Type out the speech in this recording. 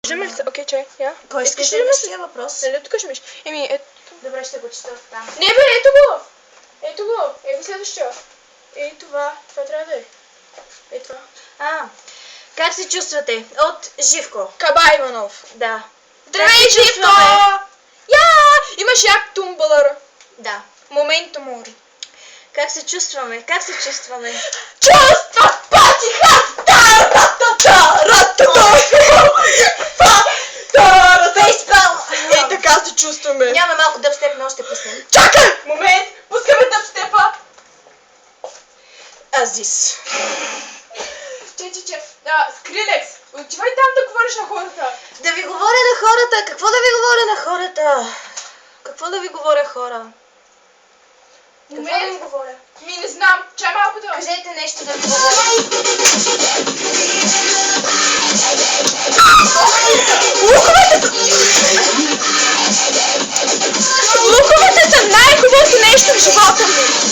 Виждаме ли се? Окей, чай, я. Кой Искаш ще ли да следващия въпрос? Нали тук ще миш? Еми, ето. Добре, ще го чета там. Не бе, ето го! Ето го! Ето следващия. Ей това. Това трябва да е. Ей това. Как се чувствате? От Живко. Каба Иванов. Да. Здравей, Как се Живко! чувстваме? Я! Имаш як тумбалър. Да. Моменто мори. Как се чувстваме? Как се чувстваме? Чувства патиха! Фейспал! Ей, така се чувстваме. Няма малко дъбстеп, но ще пуснем. Чакай! Момент! Пускаме дъбстепа! Азис. Че. Скрилекс! Отивай там да говориш на хората. Да ви говоря на хората! Какво да ви говоря на хората? Какво да ви говоря, хора? Какво да ви говоря? Ми не знам. Чай малко да... Кажете нещо да ви говоря. Луковете са най-хубавото нещо в живота ми.